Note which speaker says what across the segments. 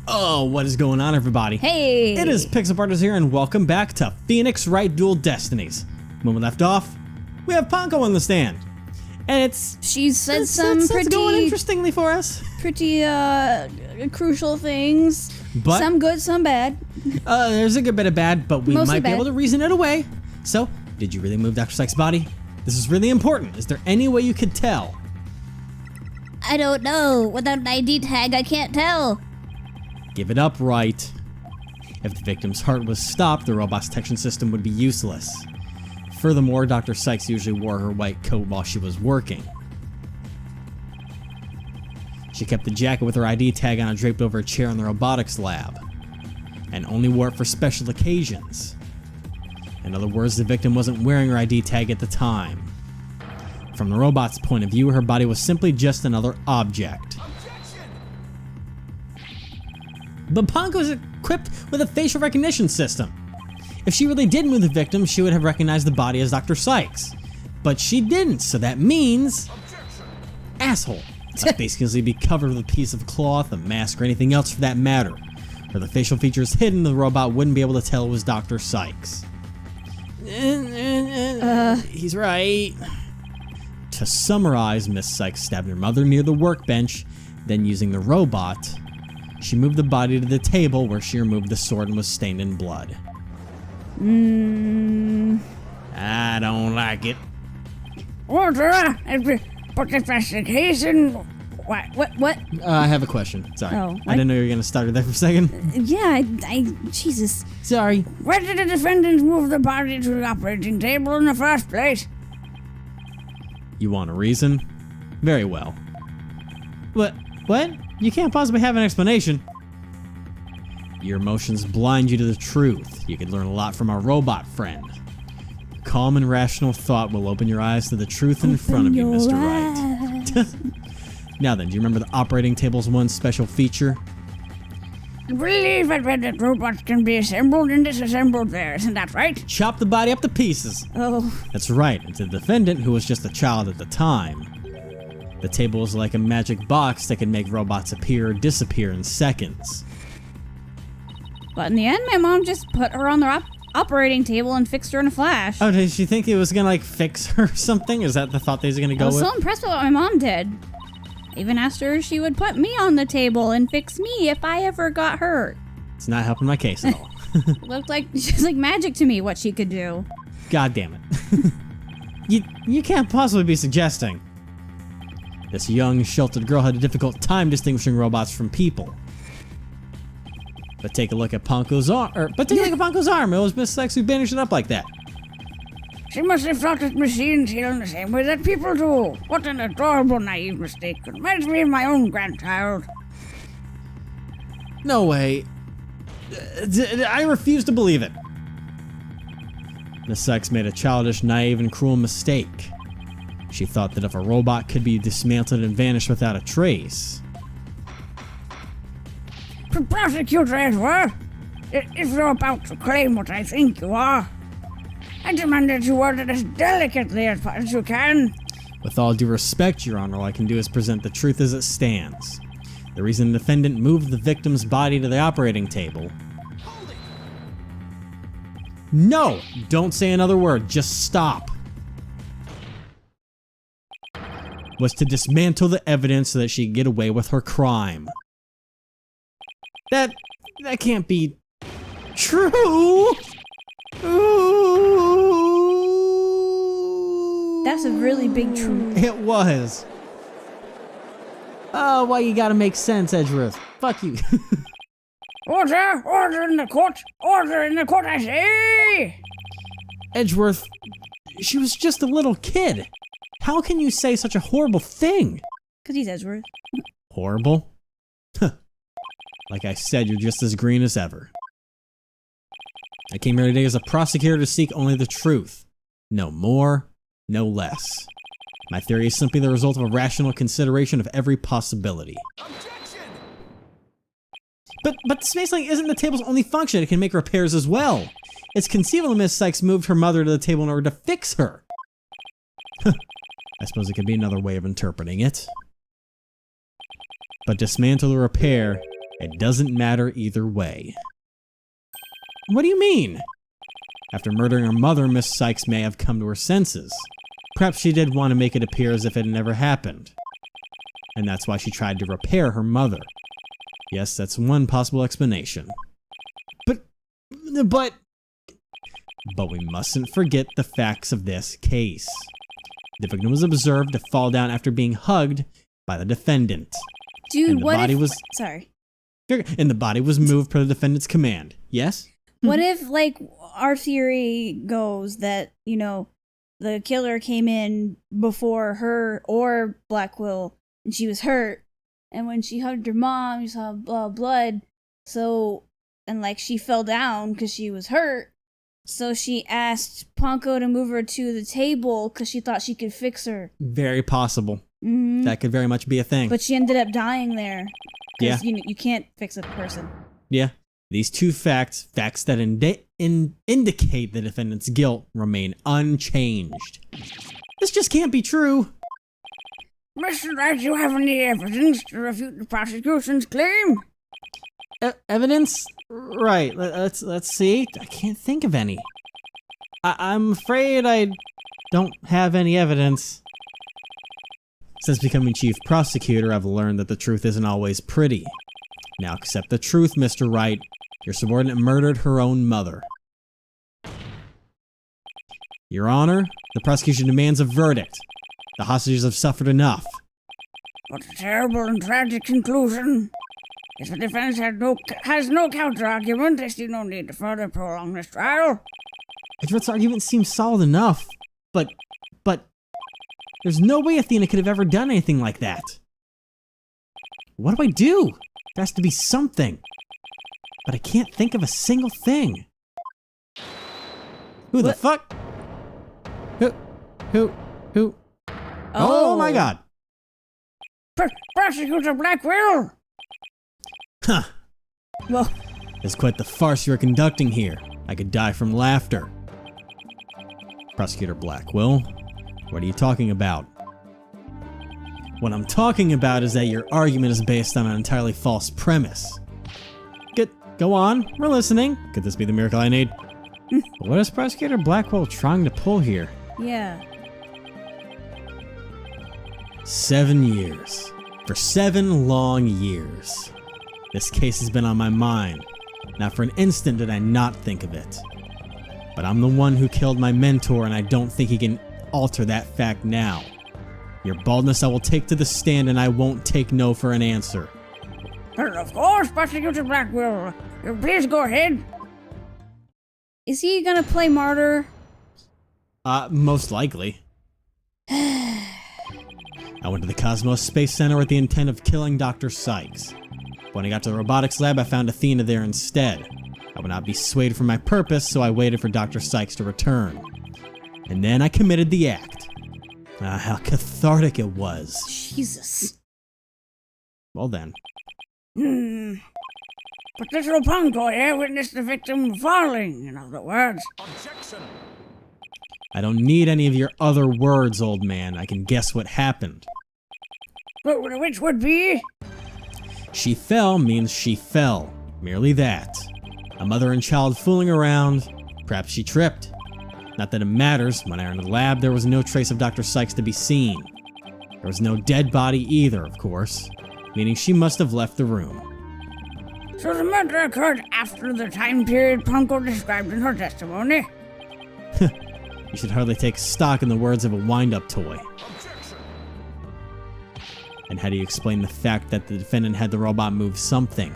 Speaker 1: Oh, what is going on, everybody?
Speaker 2: Hey!
Speaker 1: It is Pixel Partners here, and welcome back to Phoenix Wright Dual Destinies. When we left off, we have Ponko on the stand. And
Speaker 2: She said
Speaker 1: it's
Speaker 2: pretty
Speaker 1: going interestingly for us.
Speaker 2: pretty crucial things.
Speaker 1: But
Speaker 2: some good, some bad.
Speaker 1: There's a good bit of bad, but we
Speaker 2: Mostly
Speaker 1: might be
Speaker 2: bad.
Speaker 1: able to reason it away. So, did you really move Dr. Sykes' body? This is really important. Is there any way you could tell?
Speaker 2: I don't know. Without an ID tag, I can't tell.
Speaker 1: Give it up, Wright. If the victim's heart was stopped, the robot's detection system would be useless. Furthermore, Dr. Sykes usually wore her white coat while she was working. She kept the jacket with her ID tag on draped over a chair in the robotics lab, and only wore it for special occasions. In other words, the victim wasn't wearing her ID tag at the time. From the robot's point of view, her body was simply just another object. But Ponko is equipped with a facial recognition system. If she really did move the victim, she would have recognized the body as Dr. Sykes. But she didn't, so that means... asshole. Must basically be covered with a piece of cloth, a mask, or anything else for that matter. Where the facial features hidden, the robot wouldn't be able to tell it was Dr. Sykes. He's right. To summarize, Miss Sykes stabbed her mother near the workbench, then using the robot, she moved the body to the table where she removed the sword and was stained in blood. I don't like it.
Speaker 3: Order! But if that's the case, then
Speaker 2: What?
Speaker 1: I have a question. Sorry.
Speaker 2: Oh,
Speaker 1: I
Speaker 2: what?
Speaker 1: didn't know you were going to start it there for a second.
Speaker 2: Yeah, Jesus.
Speaker 1: Sorry.
Speaker 3: why did the defendant move the body to the operating table in the first place?
Speaker 1: You want a reason? Very well. What? You can't possibly have an explanation. Your emotions blind you to the truth. You could learn a lot from our robot friend. Calm and rational thought will open your eyes to the truth in front of you, Mr. Wright. Now then, do you remember the operating table's one special feature?
Speaker 3: I believe I read that robots can be assembled and disassembled there, isn't that right?
Speaker 1: Chop the body up to pieces.
Speaker 2: Oh,
Speaker 1: That's right, and to the defendant, who was just a child at the time. The table is like a magic box that can make robots appear or disappear in seconds.
Speaker 2: but in the end, my mom just put her on the operating table and fixed her in a flash.
Speaker 1: Oh, did she think it was gonna, like, fix her or something? Is that the thought they was gonna
Speaker 2: I
Speaker 1: go
Speaker 2: was
Speaker 1: with?
Speaker 2: so impressed with what my mom did. I even asked her if she would put me on the table and fix me if I ever got hurt.
Speaker 1: It's not helping my case at all.
Speaker 2: Looked like just like magic to me what she could do.
Speaker 1: God damn it. You can't possibly be suggesting. This young, sheltered girl had a difficult time distinguishing robots from people. But take a look at Ponko's arm. It was Miss Sykes who bandaged it up like that.
Speaker 3: She must have thought that machines heal in the same way that people do. What an adorable, naive mistake. It reminds me of my own grandchild.
Speaker 1: No way. I refuse to believe it. Miss Sykes made a childish, naive, and cruel mistake. She thought that if a robot could be dismantled and vanish without a trace.
Speaker 3: Prosecutor Edward, if you're about to claim what I think you are, I demand that you word it as delicately as you can.
Speaker 1: With all due respect, Your Honor, all I can do is present the truth as it stands. The reason the defendant moved the victim's body to the operating table... No! Don't say another word, just stop. Was to dismantle the evidence so that she could get away with her crime. That can't be true! Ooh.
Speaker 2: That's a really big truth.
Speaker 1: It was. Oh, why you gotta make sense, Edgeworth? Fuck you.
Speaker 3: Order! Order in the court! Order in the court, I say!
Speaker 1: Edgeworth, she was just a little kid. How can you say such a horrible thing?
Speaker 2: Because he's Edgeworth.
Speaker 1: Horrible? Like I said, you're just as green as ever. I came here today as a prosecutor to seek only the truth. No more, no less. My theory is simply the result of a rational consideration of every possibility. Objection! But the Space Link isn't the table's only function. It can make repairs as well. It's conceivable Miss Sykes moved her mother to the table in order to fix her. I suppose it could be another way of interpreting it. But dismantle or repair It doesn't matter either way. What do you mean? After murdering her mother, Miss Sykes may have come to her senses. Perhaps she did want to make it appear as if it had never happened. And that's why she tried to repair her mother. Yes, that's one possible explanation. But we mustn't forget the facts of this case. The victim was observed to fall down after being hugged by the defendant.
Speaker 2: Dude,
Speaker 1: And the
Speaker 2: what
Speaker 1: body
Speaker 2: if...
Speaker 1: was-
Speaker 2: Sorry.
Speaker 1: And the body was moved per the defendant's command. Yes?
Speaker 2: What if, like, our theory goes that, you know, the killer came in before her or Blackwell, and she was hurt, and when she hugged her mom, you saw blood, so, and, like, she fell down because she was hurt, so she asked Ponko to move her to the table because she thought she could fix her.
Speaker 1: Very possible.
Speaker 2: Mm-hmm.
Speaker 1: That could very much be a thing.
Speaker 2: But she ended up dying there.
Speaker 1: Yeah.
Speaker 2: You can't fix a person.
Speaker 1: Yeah. These two facts that indicate the defendant's guilt, remain unchanged. This just can't be true.
Speaker 3: Mr. Wright, do you have any evidence to refute the prosecution's claim?
Speaker 1: Evidence? Right. Let's see. I can't think of any. I'm afraid I don't have any evidence. Since becoming chief prosecutor, I've learned that the truth isn't always pretty. Now accept the truth, Mr. Wright. Your subordinate murdered her own mother. Your Honor, the prosecution demands a verdict. The hostages have suffered enough.
Speaker 3: What a terrible and tragic conclusion. If the defense has no counter-argument, I see no need to further prolong this trial.
Speaker 1: Edward's argument seems solid enough, but there's no way Athena could have ever done anything like that. What do I do? There has to be something. But I can't think of a single thing. Who the fuck? Who? Oh my god.
Speaker 3: Prosecutor Blackwell!
Speaker 1: Huh.
Speaker 2: Well,
Speaker 1: It's quite the farce you're conducting here. I could die from laughter. Prosecutor Blackwell, what are you talking about? What I'm talking about is that your argument is based on an entirely false premise. Go on, we're listening. Could this be the miracle I need? What is Prosecutor Blackwell trying to pull here?
Speaker 2: yeah.
Speaker 1: 7 years. For 7 long years. This case has been on my mind. Not for an instant did I not think of it. But I'm the one who killed my mentor, and I don't think he can alter that fact now. Your baldness I will take to the stand, and I won't take no for an answer.
Speaker 3: Well, of course, Prosecutor Blackwell. Please go ahead.
Speaker 2: Is he gonna play martyr?
Speaker 1: Most likely. I went to the Cosmos Space Center with the intent of killing Dr. Sykes. When I got to the robotics lab, I found Athena there instead. I would not be swayed from my purpose, so I waited for Dr. Sykes to return. And then I committed the act. How cathartic it was.
Speaker 2: Jesus.
Speaker 1: Well then.
Speaker 3: But this Ponko here witnessed the victim falling, in other words.
Speaker 4: Objection!
Speaker 1: I don't need any of your other words, old man. I can guess what happened.
Speaker 3: Which would be?
Speaker 1: She fell means she fell. Merely that. A mother and child fooling around. Perhaps she tripped. Not that it matters. When I entered the lab, there was no trace of Dr. Sykes to be seen. There was no dead body either, of course. Meaning she must have left the room.
Speaker 3: So the murder occurred after the time period Ponko described in her testimony?
Speaker 1: You should hardly take stock in the words of a wind-up toy.
Speaker 4: Objection!
Speaker 1: And how do you explain the fact that the defendant had the robot move something?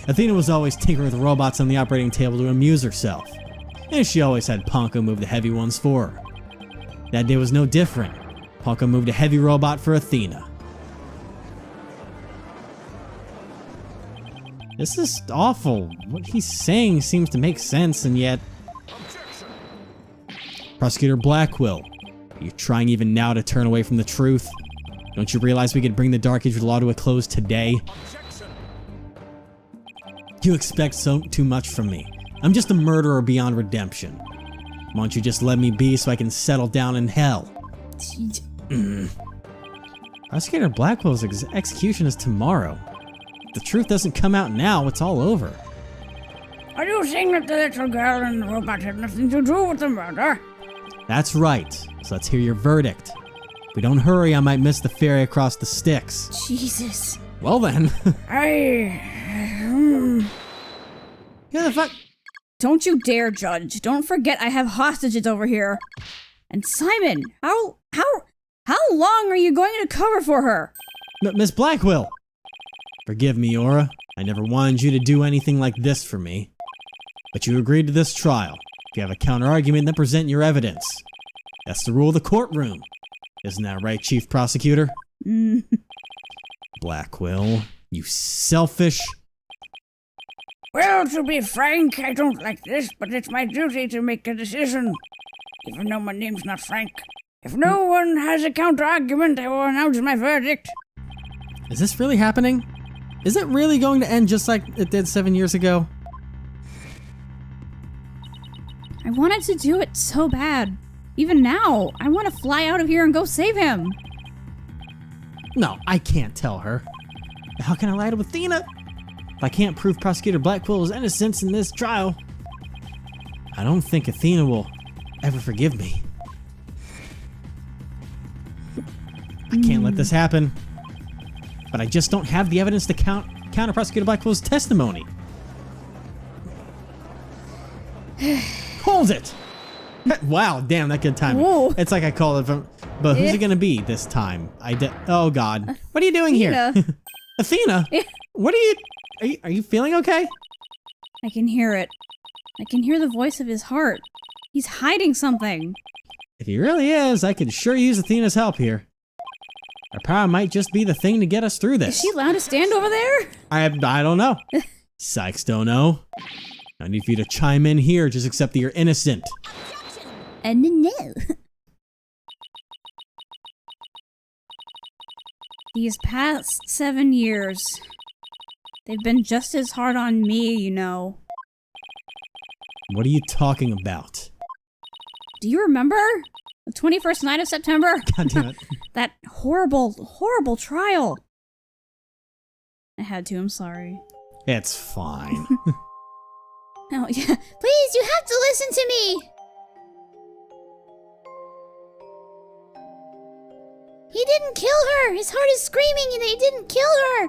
Speaker 1: Athena was always tinkering with robots on the operating table to amuse herself. And she always had Ponko move the heavy ones for her. That day was no different. Ponko moved a heavy robot for Athena. This is awful. What he's saying seems to make sense, and yet...
Speaker 4: Objection!
Speaker 1: Prosecutor Blackwell, are you trying even now to turn away from the truth? Don't you realize we could bring the Dark Age of the law to a close today?
Speaker 4: Objection!
Speaker 1: You expect too much from me. I'm just a murderer beyond redemption. Why don't you just let me be so I can settle down in hell? Prosecutor Blackwell's execution is tomorrow. the truth doesn't come out now, it's all over.
Speaker 3: Are you saying that the little girl and the robot had nothing to do with the murder?
Speaker 1: That's right. So let's hear your verdict. If we don't hurry, I might miss the ferry across the Styx.
Speaker 2: Jesus.
Speaker 1: Well then.
Speaker 3: I...
Speaker 1: Yeah, the fuck?
Speaker 2: Don't you dare judge. Don't forget I have hostages over here. And Simon, how long are you going to cover for her?
Speaker 1: Miss Blackwell. Forgive me, Aura. I never wanted you to do anything like this for me. But you agreed to this trial. If you have a counter-argument, then present your evidence. That's the rule of the courtroom. Isn't that right, Chief Prosecutor? Blackwell, you selfish...
Speaker 3: Well, to be frank, I don't like this, but it's my duty to make a decision. Even though my name's not Frank. If no one has a counter-argument, I will announce my verdict.
Speaker 1: Is this really happening? Is it really going to end just like it did 7 years ago?
Speaker 2: I wanted to do it so bad. Even now, I want to fly out of here and go save him.
Speaker 1: No, I can't tell her. How can I lie to Athena? If I can't prove Prosecutor Blackwell's innocence in this trial, I don't think Athena will ever forgive me. I can't let this happen. But I just don't have the evidence to counter Prosecutor Blackwell's testimony. Hold it! Wow, damn, that good timing.
Speaker 2: Whoa.
Speaker 1: It's like I called it from... But who's it gonna be this time? Oh god. What are you doing here? Athena? What are you... Are you feeling okay?
Speaker 2: I can hear it. I can hear the voice of his heart. He's hiding something.
Speaker 1: If he really is, I could sure use Athena's help here. Her power might just be the thing to get us through this.
Speaker 2: Is she allowed to stand over there?
Speaker 1: I don't know. Sykes don't know. I need for you to chime in here. Just accept that you're innocent.
Speaker 2: No. These past 7 years, they've been just as hard on me, you know.
Speaker 1: What are you talking about?
Speaker 2: Do you remember? The 21st night of September?
Speaker 1: God damn it.
Speaker 2: That horrible, horrible trial. I had to, I'm sorry.
Speaker 1: It's fine.
Speaker 2: Oh, yeah. Please, you have to listen to me! He didn't kill her! His heart is screaming and he didn't kill her!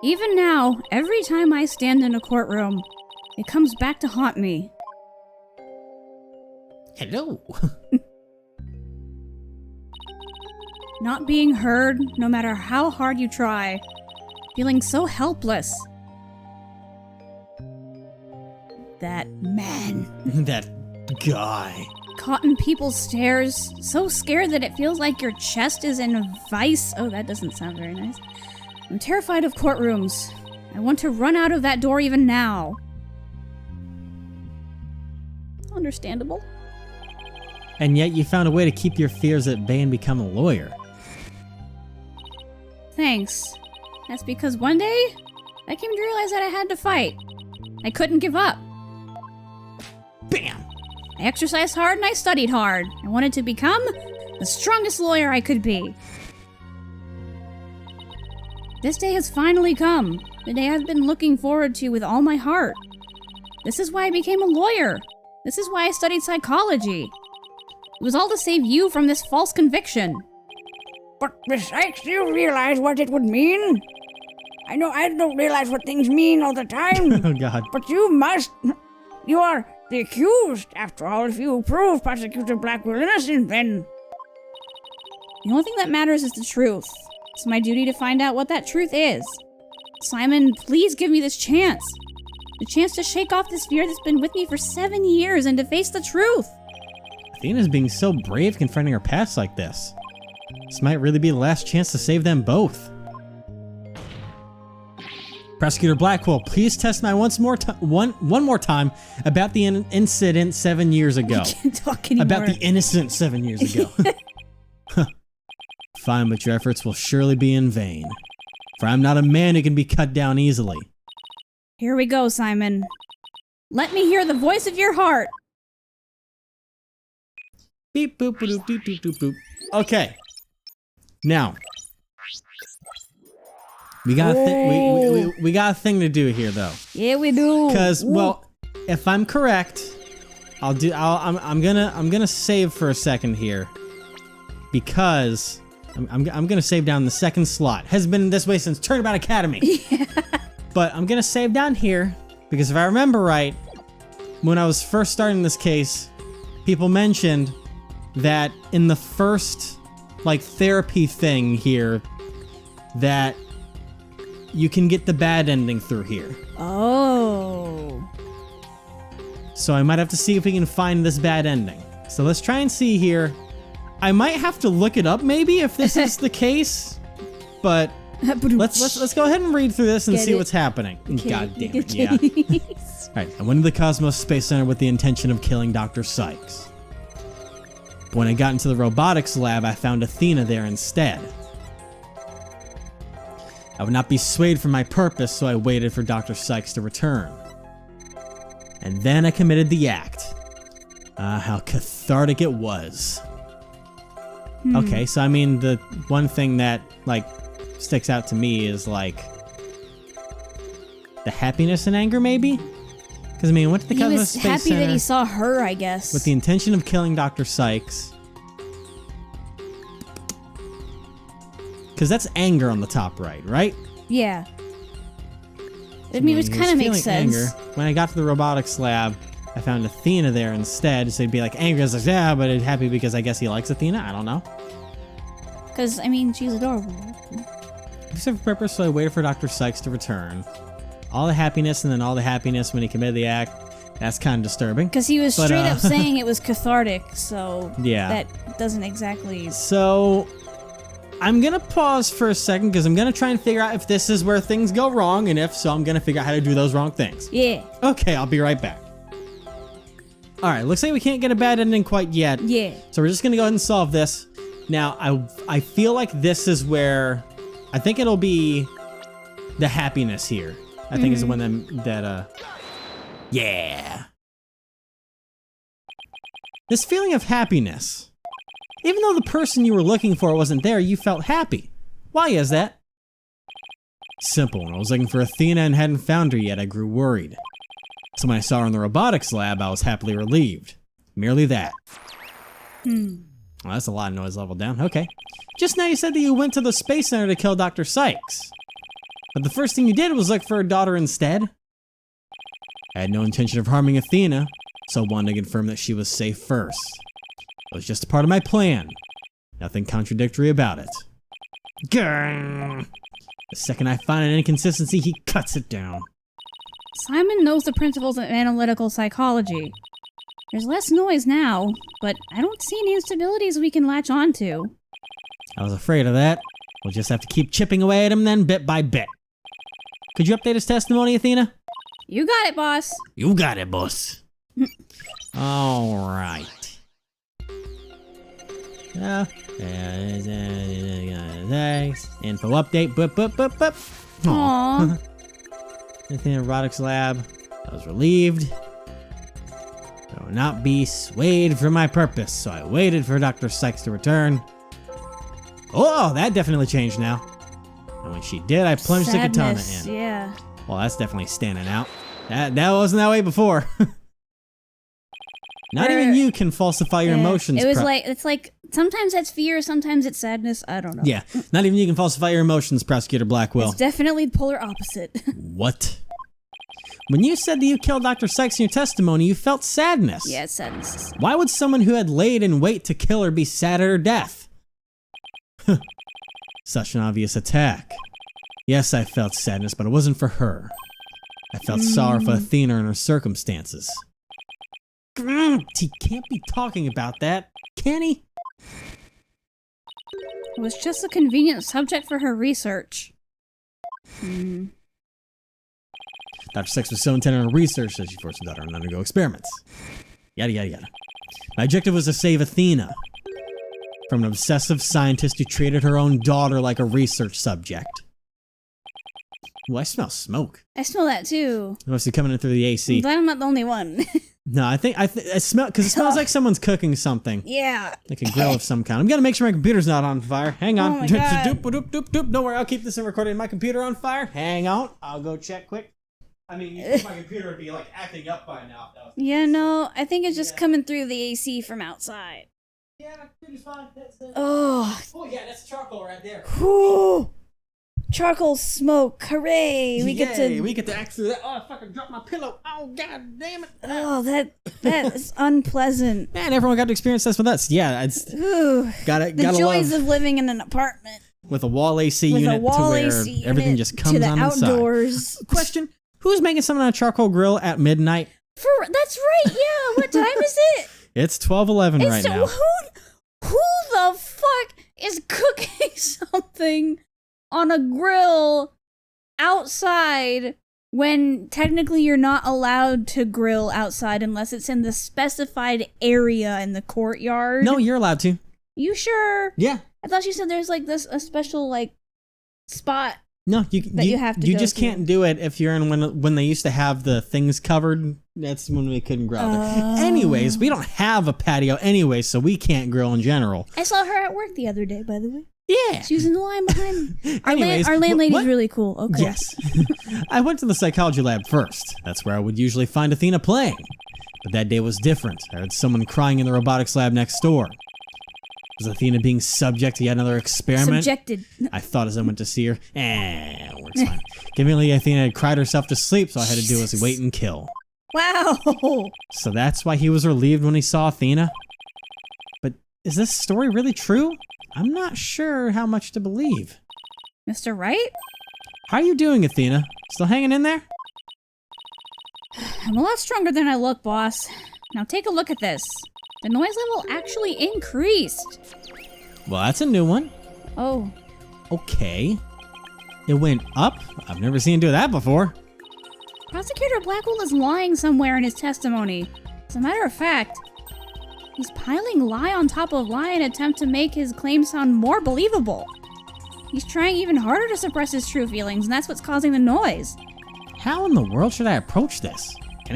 Speaker 2: Even now, every time I stand in a courtroom, it comes back to haunt me.
Speaker 1: Hello.
Speaker 2: Not being heard, no matter how hard you try. Feeling so helpless. That man.
Speaker 1: That guy.
Speaker 2: Caught in people's stares, so scared that it feels like your chest is in a vice. Oh, that doesn't sound very nice. I'm terrified of courtrooms. I want to run out of that door even now. Understandable.
Speaker 1: And yet you found a way to keep your fears at bay and become a lawyer.
Speaker 2: Thanks. That's because one day, I came to realize that I had to fight. I couldn't give up.
Speaker 1: Bam!
Speaker 2: I exercised hard and I studied hard. I wanted to become the strongest lawyer I could be. This day has finally come. The day I've been looking forward to with all my heart. This is why I became a lawyer. This is why I studied psychology. It was all to save you from this false conviction.
Speaker 3: But Miss Sykes, do you realize what it would mean? I know I don't realize what things mean all the time.
Speaker 1: Oh god.
Speaker 3: But you must. You are the accused, after all. If you prove Prosecutor Blackwell innocent, then...
Speaker 2: The only thing that matters is the truth. It's my duty to find out what that truth is. Simon, please give me this chance. The chance to shake off this fear that's been with me for 7 years and to face the truth.
Speaker 1: Athena's being so brave confronting her past like this. This might really be the last chance to save them both. Prosecutor Blackwell, please testify one more time about the incident 7 years ago.
Speaker 2: I can't talk anymore.
Speaker 1: About the innocent 7 years ago. Fine, but your efforts will surely be in vain. For I'm not a man who can be cut down easily.
Speaker 2: Here we go, Simon. Let me hear the voice of your heart.
Speaker 1: Beep boop boop beep boop boop boop. Okay. Now, we got we got a thing to do here, though.
Speaker 2: Yeah, we do.
Speaker 1: Because, well, if I'm correct, I'm gonna save for a second here, because I'm gonna save down the second slot. Has been this way since Turnabout Academy. Yeah. But I'm gonna save down here because if I remember right, when I was first starting this case, people mentioned that in the first like therapy thing here that you can get the bad ending through here.
Speaker 2: Oh.
Speaker 1: So I might have to see if we can find this bad ending. So let's try and see here. I might have to look it up maybe if this is the case, but let's go ahead and read through this and
Speaker 2: Get
Speaker 1: see
Speaker 2: it?
Speaker 1: what's happening.
Speaker 2: Okay.
Speaker 1: God damn it, yeah. Alright, I went to the Cosmos Space Center with the intention of killing Dr. Sykes. But when I got into the robotics lab, I found Athena there instead. I would not be swayed from my purpose, so I waited for Dr. Sykes to return. And then I committed the act. Ah, how cathartic it was. Okay, so I mean, the one thing that, like, sticks out to me is, like, the happiness and anger, maybe? Because, I mean, went to the
Speaker 2: He
Speaker 1: Cosmos
Speaker 2: was
Speaker 1: Space
Speaker 2: happy
Speaker 1: Center
Speaker 2: that he saw her, I guess.
Speaker 1: with the intention of killing Dr. Sykes. Because that's anger on the top right?
Speaker 2: Yeah. I mean, which
Speaker 1: he
Speaker 2: kind
Speaker 1: was
Speaker 2: of makes
Speaker 1: feeling
Speaker 2: sense.
Speaker 1: anger. When I got to the robotics lab, I found Athena there instead, so he'd be like angry. I was like, yeah, but he's happy because I guess he likes Athena. I don't know.
Speaker 2: Because, I mean, she's adorable.
Speaker 1: He served a purpose, so I waited for Dr. Sykes to return. All the happiness and then all the happiness when he committed the act. That's kind of disturbing.
Speaker 2: Because he was
Speaker 1: But,
Speaker 2: straight up saying it was cathartic, so
Speaker 1: Yeah.
Speaker 2: that doesn't exactly...
Speaker 1: So, I'm going to pause for a second because I'm going to try and figure out if this is where things go wrong, and if so, I'm going to figure out how to do those wrong things.
Speaker 2: Yeah.
Speaker 1: Okay, I'll be right back. Alright, looks like we can't get a bad ending quite yet.
Speaker 2: Yeah.
Speaker 1: So we're just going to go ahead and solve this. Now, I feel like this is where... I think it'll be the happiness here. I think is the one that yeah. This feeling of happiness. Even though the person you were looking for wasn't there, you felt happy. Why is that? Simple. When I was looking for Athena and hadn't found her yet, I grew worried. So when I saw her in the robotics lab, I was happily relieved. Merely that. Well, that's a lot of noise level down. Okay. Just now you said that you went to the Space Center to kill Dr. Sykes. But the first thing you did was look for her daughter instead. I had no intention of harming Athena, so I wanted to confirm that she was safe first. It was just a part of my plan. Nothing contradictory about it. Grrr. The second I find an inconsistency, he cuts it down.
Speaker 2: Simon knows the principles of analytical psychology. There's less noise now, but I don't see any instabilities we can latch onto.
Speaker 1: I was afraid of that. We'll just have to keep chipping away at him then, bit by bit. Could you update his testimony, Athena?
Speaker 2: You got it, boss.
Speaker 1: You got it, boss. All right. Info update.
Speaker 2: Aww.
Speaker 1: Athena Robotics Lab. I was relieved. I will not be swayed from my purpose, so I waited for Dr. Sykes to return. Oh, that definitely changed now. And when she did, I plunged the katana in.
Speaker 2: Yeah.
Speaker 1: Well, that's definitely standing out. That wasn't that way before. Not even you can falsify your emotions.
Speaker 2: It was it's like sometimes it's fear, sometimes it's sadness. I don't know.
Speaker 1: Yeah, not even you can falsify your emotions, Prosecutor Blackwell.
Speaker 2: It's definitely the polar opposite.
Speaker 1: What? When you said that you killed Dr. Sykes in your testimony, you felt sadness.
Speaker 2: Yeah, it's sadness.
Speaker 1: Why would someone who had laid in wait to kill her be sad at her death? Such an obvious attack. Yes, I felt sadness, but it wasn't for her. I felt sorrow for Athena and her circumstances. He can't be talking about that, can he?
Speaker 2: It was just a convenient subject for her research.
Speaker 1: Dr. Sykes was so intent on her research that she forced her daughter to undergo experiments. Yada yada yada. My objective was to save Athena from an obsessive scientist who treated her own daughter like a research subject. Ooh, I smell smoke.
Speaker 2: I smell that too.
Speaker 1: It must be coming in through the AC.
Speaker 2: I'm glad I'm not the only one.
Speaker 1: No, I smell because it smells like someone's cooking something.
Speaker 2: Yeah.
Speaker 1: Like a grill of some kind. I'm gonna make sure my computer's not on fire. Hang on.
Speaker 2: Oh my God.
Speaker 1: Don't worry, I'll keep this in recording. My computer on fire. Hang on. I'll go check quick. I mean, you think my computer would be like acting up by now.
Speaker 2: Yeah, no, I think it's just coming through the AC from outside.
Speaker 1: Yeah, my computer's fine.
Speaker 2: Oh.
Speaker 1: Oh yeah, that's charcoal right there.
Speaker 2: Whew. Charcoal smoke. Hooray. We get to
Speaker 1: act through that. Oh, I fucking dropped my pillow. Oh, god damn it.
Speaker 2: Oh, that is unpleasant.
Speaker 1: Man, everyone got to experience this with us. Yeah, it's
Speaker 2: Ooh.
Speaker 1: gotta
Speaker 2: The joys
Speaker 1: love
Speaker 2: of living in an apartment.
Speaker 1: with a wall AC
Speaker 2: With a
Speaker 1: unit
Speaker 2: wall
Speaker 1: to where
Speaker 2: AC
Speaker 1: everything
Speaker 2: unit
Speaker 1: just comes
Speaker 2: to the
Speaker 1: on
Speaker 2: outdoors.
Speaker 1: the side. Question: who's making something on a charcoal grill at midnight?
Speaker 2: That's right. Yeah. What time is it?
Speaker 1: It's 12:11 right now.
Speaker 2: Who the fuck is cooking something on a grill outside when technically you're not allowed to grill outside unless it's in the specified area in the courtyard?
Speaker 1: No, you're allowed to.
Speaker 2: You sure?
Speaker 1: Yeah.
Speaker 2: I thought you said there's like a special like spot.
Speaker 1: No, you
Speaker 2: have to
Speaker 1: You
Speaker 2: go
Speaker 1: just
Speaker 2: to.
Speaker 1: can't do it if you're in when they used to have the things covered. That's when we couldn't grill. Anyways, we don't have a patio anyway, so we can't grill in general.
Speaker 2: I saw her at work the other day, by the way.
Speaker 1: Yeah.
Speaker 2: She was in the line behind me.
Speaker 1: Anyways,
Speaker 2: Our landlady's
Speaker 1: what?
Speaker 2: really cool. Okay.
Speaker 1: Yes. I went to the psychology lab first. That's where I would usually find Athena playing. But that day was different. I heard someone crying in the robotics lab next door. Was Athena being subject to yet another experiment?
Speaker 2: Subjected.
Speaker 1: I thought as I went to see her, works fine. Conveniently, Athena had cried herself to sleep, so all I had to do was wait and kill.
Speaker 2: Wow.
Speaker 1: So that's why he was relieved when he saw Athena? But is this story really true? I'm not sure how much to believe.
Speaker 2: Mr. Wright?
Speaker 1: How are you doing, Athena? Still hanging in there?
Speaker 2: I'm a lot stronger than I look, boss. Now take a look at this. The noise level actually increased.
Speaker 1: Well, that's a new one.
Speaker 2: Oh,
Speaker 1: Okay. It went up? I've never seen it do that before.
Speaker 2: Prosecutor Blackwell is lying somewhere in his testimony. As a matter of fact, he's piling lie on top of lie in an attempt to make his claim sound more believable. He's trying even harder to suppress his true feelings, and that's what's causing the noise.
Speaker 1: How in the world should I approach this? I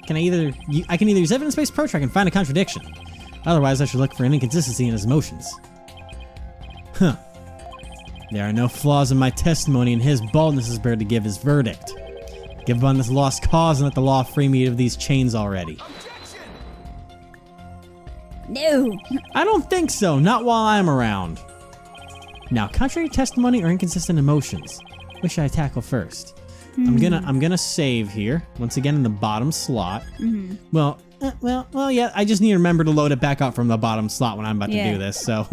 Speaker 1: can either use evidence-based approach or I can find a contradiction. Otherwise, I should look for an inconsistency in his motions. Huh. There are no flaws in my testimony, and his baldness is prepared to give his verdict. Give up on this lost cause and let the law free me of these chains already.
Speaker 2: No.
Speaker 1: I don't think so, not while I'm around. Now, contrary testimony or inconsistent emotions, which should I tackle first? I'm gonna save here once again in the bottom slot.
Speaker 2: Mm-hmm.
Speaker 1: Well, yeah. I just need to remember to load it back up from the bottom slot when I'm about to do this. So,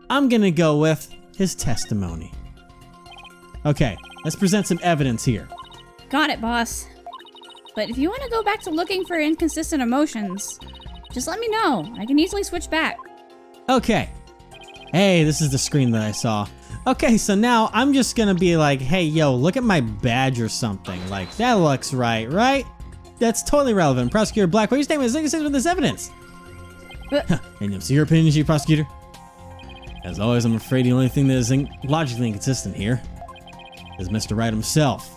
Speaker 1: I'm gonna go with his testimony. Okay, let's present some evidence here.
Speaker 2: Got it, boss. But if you want to go back to looking for inconsistent emotions, just let me know. I can easily switch back.
Speaker 1: Okay. Hey, this is the screen that I saw. Okay, so now I'm just gonna be like, hey, yo, look at my badge or something. Like, that looks right, right? That's totally relevant. Prosecutor Blackwell, your statement is inconsistent with this evidence. And so your opinion, Chief Prosecutor? As always, I'm afraid the only thing that is logically inconsistent here is Mr. Wright himself.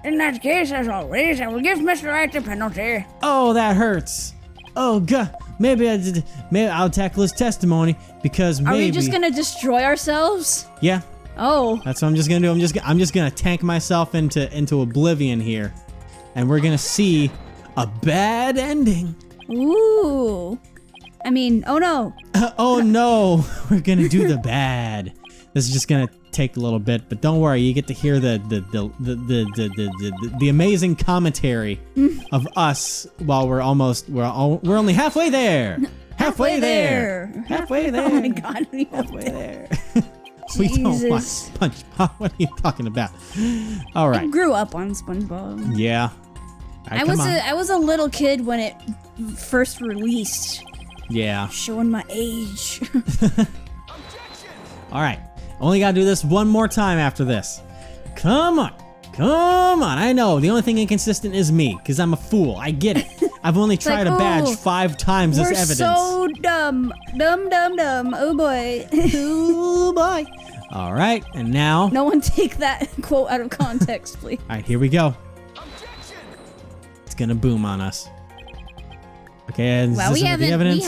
Speaker 3: In that case, as always, I will give Mr. Wright the penalty.
Speaker 1: Oh, that hurts. Oh, God. Maybe I'll tackle his testimony because maybe.
Speaker 2: Are we just gonna destroy ourselves?
Speaker 1: Yeah,
Speaker 2: Oh.
Speaker 1: that's what I'm just gonna do. I'm just gonna tank myself into oblivion here, and we're gonna see a bad ending.
Speaker 2: Ooh. I mean, oh no.
Speaker 1: Oh no, we're gonna do the bad. This is just gonna take a little bit, but don't worry. You get to hear the amazing commentary of us while we're only halfway there. Halfway there. Halfway there.
Speaker 2: Oh my god.
Speaker 1: Halfway there. We don't watch
Speaker 2: Jesus.
Speaker 1: SpongeBob. What are you talking about? All
Speaker 2: I
Speaker 1: right.
Speaker 2: grew up on SpongeBob.
Speaker 1: Yeah. All right,
Speaker 2: I was a little kid when it first released.
Speaker 1: Yeah.
Speaker 2: Showing my age.
Speaker 1: All right. Only gotta do this one more time after this. Come on. Come on. I know. The only thing inconsistent is me, because I'm a fool. I get it. I've only tried
Speaker 2: like,
Speaker 1: a badge
Speaker 2: oh,
Speaker 1: 5 times as
Speaker 2: We're
Speaker 1: evidence.
Speaker 2: so dumb. Dumb. Oh boy.
Speaker 1: Oh boy. All right. And now.
Speaker 2: No one take that quote out of context, please.
Speaker 1: All right. Here we go. It's gonna boom on us. Okay, is
Speaker 2: Well,
Speaker 1: this
Speaker 2: we
Speaker 1: enough evidence?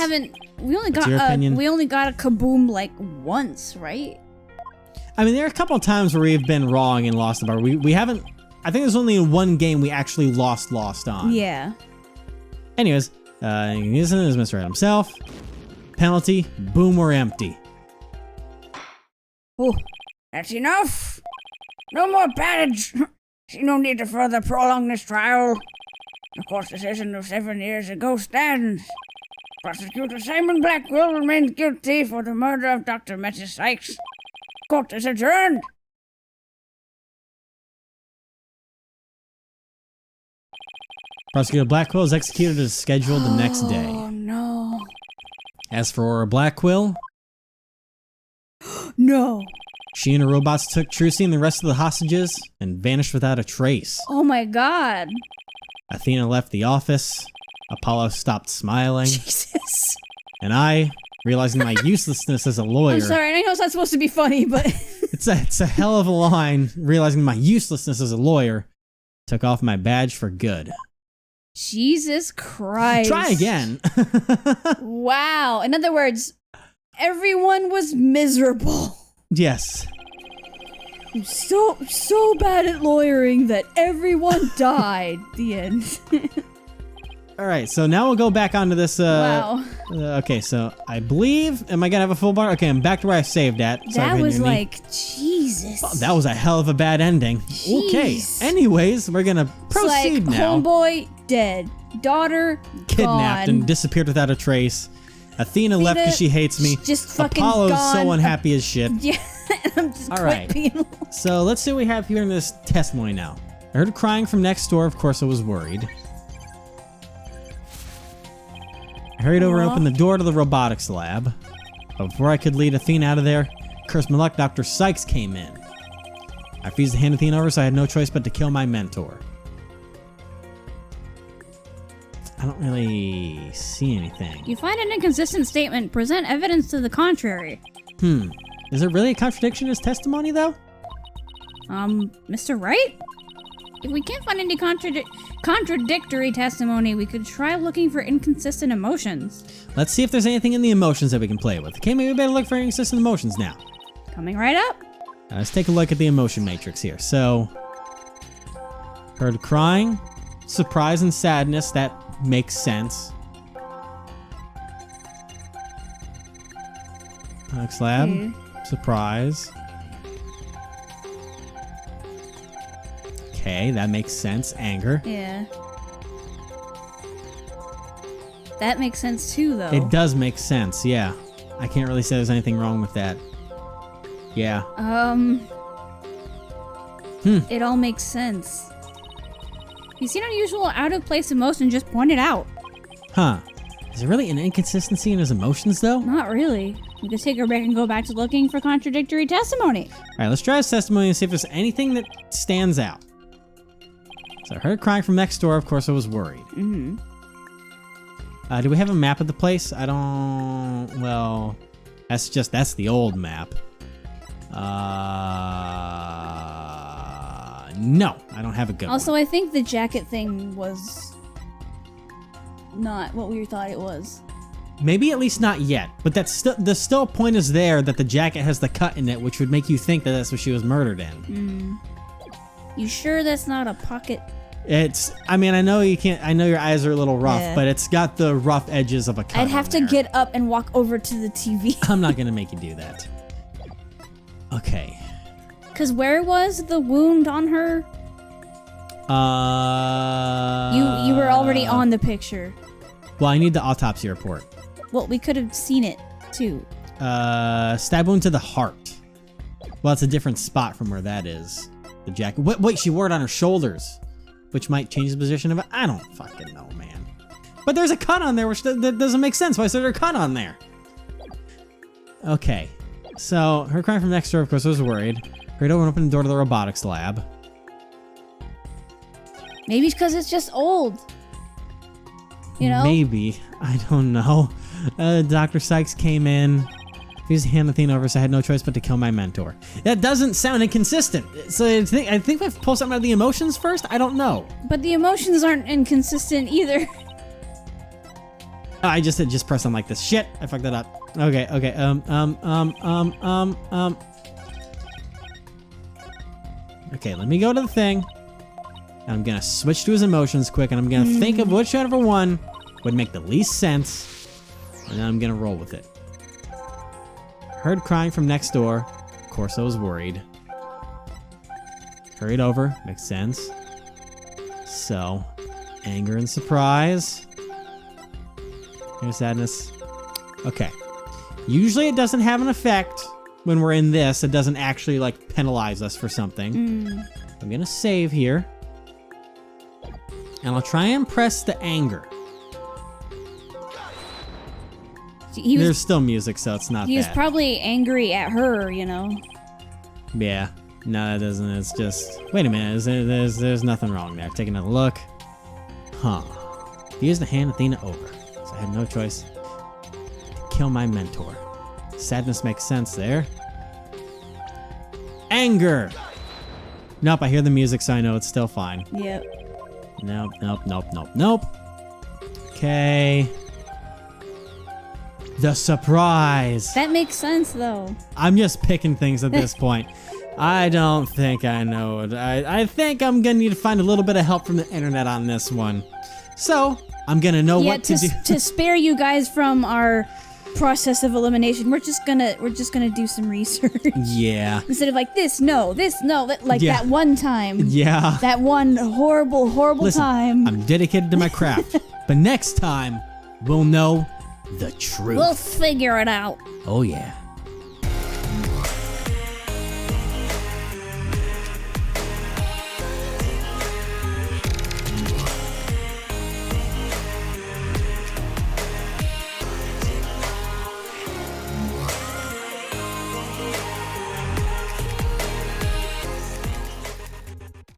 Speaker 2: we only
Speaker 1: What's your opinion?
Speaker 2: got a kaboom like once, right?
Speaker 1: I mean, there are a couple of times where we've been wrong and lost the bar. We haven't. I think there's only in one game we actually lost on.
Speaker 2: Yeah.
Speaker 1: Anyways, this is Mr. Wright himself. Penalty, boom, we're empty.
Speaker 2: Oh,
Speaker 3: That's enough. No more pattage. See no need to further prolong this trial. The court's decision of 7 years ago stands. Prosecutor Simon Blackwell remains guilty for the murder of Dr. Mrs. Sykes. Court is adjourned.
Speaker 1: Prosecutor Blackwell is executed as scheduled the next day.
Speaker 2: Oh no.
Speaker 1: As for Aurora Blackwell,
Speaker 2: No.
Speaker 1: she and her robots took Trucy and the rest of the hostages and vanished without a trace.
Speaker 2: Oh my god.
Speaker 1: Athena left the office. Apollo stopped smiling.
Speaker 2: Jesus.
Speaker 1: And I, realizing my uselessness as a lawyer.
Speaker 2: I'm sorry, I know it's not supposed to be funny, but
Speaker 1: It's a hell of a line. Realizing my uselessness as a lawyer, took off my badge for good.
Speaker 2: Jesus Christ.
Speaker 1: Try again.
Speaker 2: Wow. In other words, everyone was miserable.
Speaker 1: Yes.
Speaker 2: I'm so bad at lawyering that everyone died. The end.
Speaker 1: All right, so now we'll go back onto this.
Speaker 2: Wow.
Speaker 1: Okay, so I believe, am I gonna have a full bar? Okay, I'm back to where I saved at. Sorry
Speaker 2: That
Speaker 1: for
Speaker 2: was
Speaker 1: hitting your knee.
Speaker 2: like, Jesus.
Speaker 1: Oh, that was a hell of a bad ending. Okay.
Speaker 2: Jeez.
Speaker 1: Anyways, we're gonna
Speaker 2: It's
Speaker 1: proceed
Speaker 2: like,
Speaker 1: now.
Speaker 2: Homeboy dead. Daughter
Speaker 1: Kidnapped
Speaker 2: gone.
Speaker 1: and disappeared without a trace. Athena left because she hates me.
Speaker 2: Just fucking
Speaker 1: Apollo's
Speaker 2: gone.
Speaker 1: so unhappy as shit.
Speaker 2: Yeah, I'm just
Speaker 1: All
Speaker 2: quit
Speaker 1: right.
Speaker 2: being.
Speaker 1: So let's see what we have here in this testimony now. I heard crying from next door. Of course, I was worried. I hurried over and
Speaker 2: Aw.
Speaker 1: opened the door to the robotics lab. But before I could lead Athena out of there, curse my luck, Dr. Sykes came in. I refused to hand Athena over, so I had no choice but to kill my mentor. I don't really see anything.
Speaker 2: You find an inconsistent statement. Present evidence to the contrary.
Speaker 1: Is there really a contradiction in his testimony, though?
Speaker 2: Mr. Wright? If we can't find any contradictory testimony, we could try looking for inconsistent emotions.
Speaker 1: Let's see if there's anything in the emotions that we can play with. Okay, maybe we better look for inconsistent emotions now.
Speaker 2: Coming right up.
Speaker 1: Let's take a look at the emotion matrix here. So, heard crying, surprise, and sadness. That makes sense. Next lab,
Speaker 2: Okay.
Speaker 1: surprise. Okay, that makes sense. Anger.
Speaker 2: Yeah. That makes sense too, though.
Speaker 1: It does make sense, yeah. I can't really say there's anything wrong with that. Yeah.
Speaker 2: It all makes sense. You see an unusual, out-of-place emotion, just point it out.
Speaker 1: Huh. Is there really an inconsistency in his emotions, though?
Speaker 2: Not really. We could take a break and go back to looking for contradictory testimony.
Speaker 1: Alright, let's try his testimony and see if there's anything that stands out. So I heard crying from next door. Of course, I was worried.
Speaker 2: Mm-hmm.
Speaker 1: Do we have a map of the place? I don't... Well, that's the old map. No, I don't have a good
Speaker 2: Also,
Speaker 1: one.
Speaker 2: I think the jacket thing was not what we thought it was.
Speaker 1: Maybe at least not yet. But that's the still point is there that the jacket has the cut in it, which would make you think that that's what she was murdered in.
Speaker 2: You sure that's not a pocket?
Speaker 1: It's... I mean, I know you can't... I know your eyes are a little rough,
Speaker 2: Yeah.
Speaker 1: but it's got the rough edges of a cut
Speaker 2: I'd have
Speaker 1: on
Speaker 2: to
Speaker 1: there.
Speaker 2: get up and walk over to the TV.
Speaker 1: I'm not gonna make you do that. Okay.
Speaker 2: Cause where was the wound on her? You were already on the picture.
Speaker 1: Well, I need the autopsy report.
Speaker 2: Well, we could have seen it too.
Speaker 1: Stab wound to the heart. Well, it's a different spot from where that is. The jacket. Wait, she wore it on her shoulders, which might change the position of it. I don't fucking know, man. But there's a cut on there, which that doesn't make sense. Why is there a cut on there? Okay. So, her crying from next door, of course, I was worried. Hurried over and opened the door to the robotics lab.
Speaker 2: Maybe it's because it's just old. You know?
Speaker 1: Maybe. I don't know. Dr. Sykes came in. He was handing the thing over, so I had no choice but to kill my mentor. That doesn't sound inconsistent. So I think we have to pull something out of the emotions first? I don't know.
Speaker 2: But the emotions aren't inconsistent either.
Speaker 1: Oh, I just pressed on like this. Shit, I fucked that up. Okay. Okay, let me go to the thing. And I'm gonna switch to his emotions quick, and I'm gonna think of whichever one would make the least sense, and then I'm gonna roll with it. Heard crying from next door. Of course, I was worried. Hurried over. Makes sense. So, anger and surprise. Here's sadness. Okay. Usually it doesn't have an effect when we're in this. It doesn't actually like penalize us for something. I'm gonna save here. And I'll try and press the anger. There's still music, so it's not
Speaker 2: He was
Speaker 1: bad.
Speaker 2: probably angry at her, you know.
Speaker 1: Yeah. No, that doesn't. It's just... Wait a minute. There's nothing wrong there. Taking a look. Huh. Use the hand Athena over. So I had no choice to kill my mentor. Sadness makes sense there. Anger! Nope, I hear the music, so I know it's still fine.
Speaker 2: Yep.
Speaker 1: Nope. Okay. The surprise!
Speaker 2: That makes sense, though.
Speaker 1: I'm just picking things at this point. I don't think I know it. I think I'm gonna need to find a little bit of help from the internet on this one. So, I'm gonna know what to do.
Speaker 2: To spare you guys from our process of elimination, we're just gonna do some research.
Speaker 1: Yeah.
Speaker 2: Instead of like this, no, like
Speaker 1: Yeah.
Speaker 2: that one time.
Speaker 1: Yeah.
Speaker 2: That one horrible
Speaker 1: Listen,
Speaker 2: time.
Speaker 1: I'm dedicated to my craft. But next time, we'll know the truth.
Speaker 2: We'll figure it out.
Speaker 1: Oh, yeah.